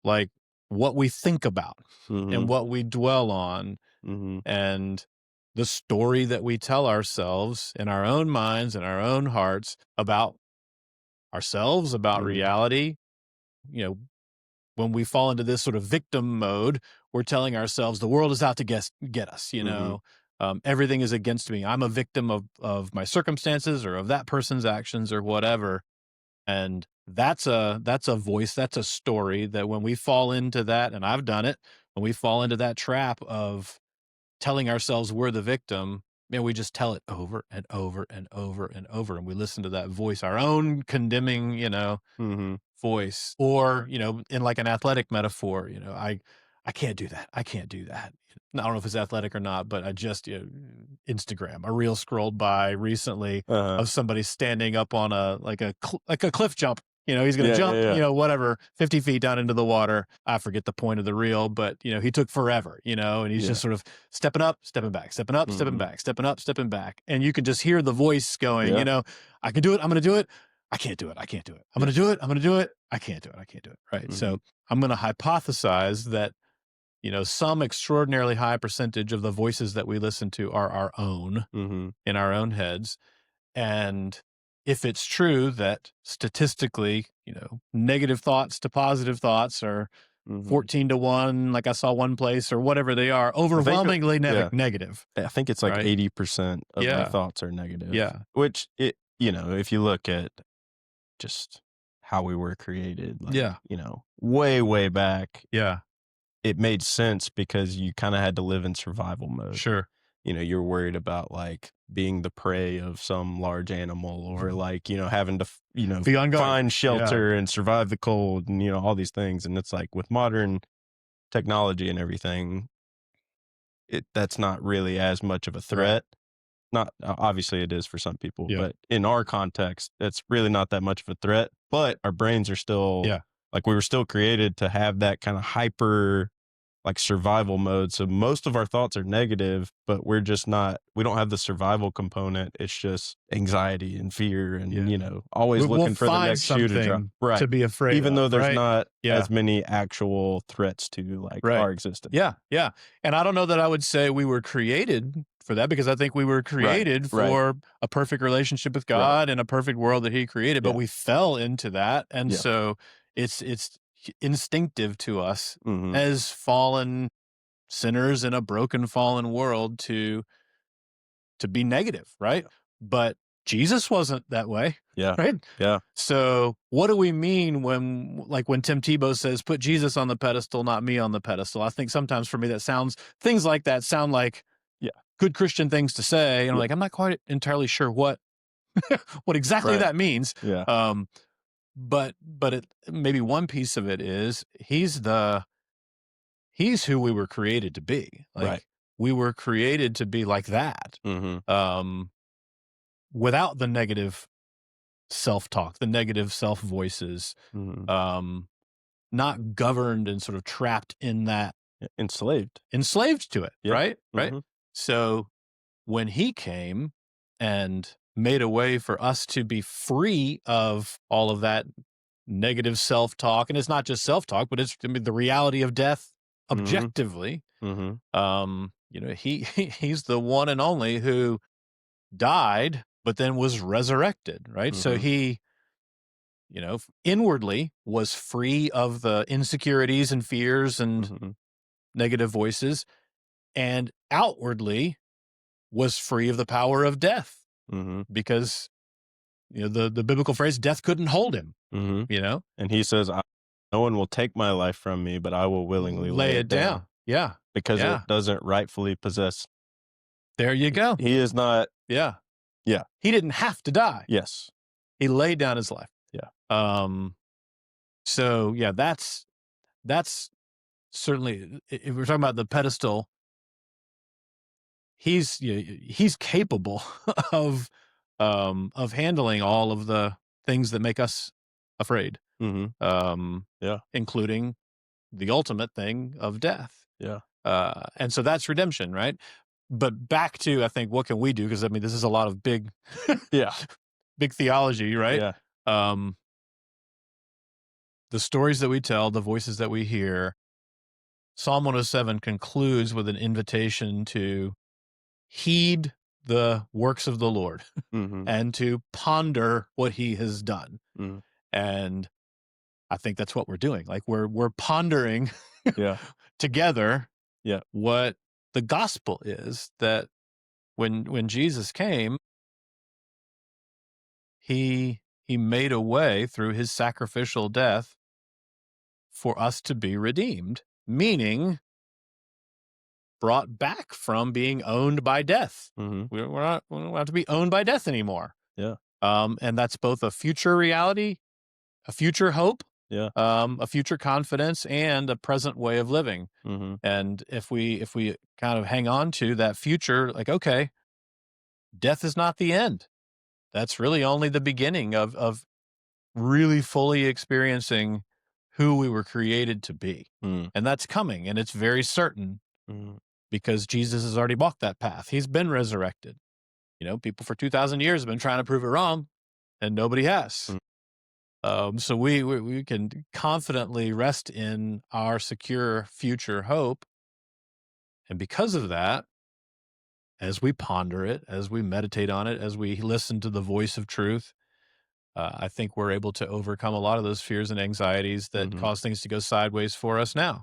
like what we think about and what we dwell on Mm-hmm. and the story that we tell ourselves in our own minds and our own hearts about ourselves, about reality. You know, when we fall into this sort of victim mode, we're telling ourselves the world is out to get us, you know, everything is against me. I'm a victim of my circumstances or of that person's actions or whatever. And that's a voice, that's a story that when we fall into that, and I've done it, when we fall into that trap of telling ourselves we're the victim, man, we just tell it over and over and over and over. And we listen to that voice, our own condemning, you know, voice. Or, you know, in like an athletic metaphor, you know, I can't do that. I can't do that. I don't know if it's athletic or not, but I just, you know, Instagram, a reel scrolled by recently of somebody standing up on like a cliff jump. You know, he's going to jump, you know, whatever, 50 feet down into the water. I forget the point of the reel, but, you know, he took forever, you know, and he's just sort of stepping up, stepping back, stepping up, stepping back, stepping up, stepping back. And you can just hear the voice going, you know, I can do it. I'm going to do it. I can't do it. I can't do it. I'm going to do it. I'm going to do it. I can't do it. I can't do it. Right. So I'm going to hypothesize that, you know, some extraordinarily high percentage of the voices that we listen to are our own in our own heads. And if it's true that statistically, you know, negative thoughts to positive thoughts are 14 to 1, like I saw one place, or whatever they are, overwhelmingly negative. I think it's like right? 80% of my thoughts are negative. Yeah. Which, you know, if you look at just how we were created, like, you know, way, way back. Yeah. It made sense because you kind of had to live in survival mode. Sure. You know, you're worried about like being the prey of some large animal or like, you know, having to, you know, find shelter and survive the cold and, you know, all these things. And it's like with modern technology and everything, that's not really as much of a threat. Not obviously it is for some people, but in our context, it's really not that much of a threat. But our brains are still like we were still created to have that kind of hyper like survival mode. So most of our thoughts are negative, but we don't have the survival component. It's just anxiety and fear and, you know, always looking for the next shoe to drop. To be afraid Even though there's not Yeah. as many actual threats to like our existence. Yeah. Yeah. And I don't know that I would say we were created for that, because I think we were created for a perfect relationship with God and a perfect world that he created, but we fell into that. And so it's instinctive to us as fallen sinners in a broken, fallen world to be negative, right? But Jesus wasn't that way. Right? Yeah. So what do we mean when Tim Tebow says, put Jesus on the pedestal, not me on the pedestal? I think sometimes for me things like that sound like good Christian things to say. And I'm like, I'm not quite entirely sure what exactly that means. Yeah. But maybe one piece of it is he's who we were created to be. Like we were created to be like that. Without the negative self-talk, the negative self-voices, not governed and sort of trapped in that. Enslaved to it. Right. So when he came and made a way for us to be free of all of that negative self-talk, and it's not just self-talk, but it's the reality of death objectively. You know, he's the one and only who died, but then was resurrected, right? So he, you know, inwardly was free of the insecurities and fears and negative voices, and outwardly was free of the power of death, because, you know, the biblical phrase, death couldn't hold him, you know? And he says, no one will take my life from me, but I will willingly lay it down. Yeah. Because it doesn't rightfully possess. There you go. He is not. Yeah. Yeah. He didn't have to die. Yes. He laid down his life. Yeah. So yeah, that's certainly, if we're talking about the pedestal, he's capable of handling all of the things that make us afraid. Including the ultimate thing of death. Yeah. And so that's redemption, right? But back to, I think, what can we do? Because I mean, this is a lot of big big theology, right? Yeah. the stories that we tell, the voices that we hear, Psalm 107 concludes with an invitation to heed the works of the Lord and to ponder what he has done. And I think that's what we're doing. Like we're pondering together what the gospel is, that when Jesus came, he made a way through his sacrificial death for us to be redeemed, meaning brought back from being owned by death. We don't have to be owned by death anymore. And that's both a future reality, a future hope, a future confidence, and a present way of living. And if we kind of hang on to that future, like, okay, death is not the end. That's really only the beginning of really fully experiencing who we were created to be. And that's coming, and it's very certain because Jesus has already walked that path. He's been resurrected. People for 2,000 years have been trying to prove it wrong, and nobody has. So we can confidently rest in our secure future hope. And because of that, as we ponder it, as we meditate on it, as we listen to the voice of truth, I think we're able to overcome a lot of those fears and anxieties that cause things to go sideways for us now.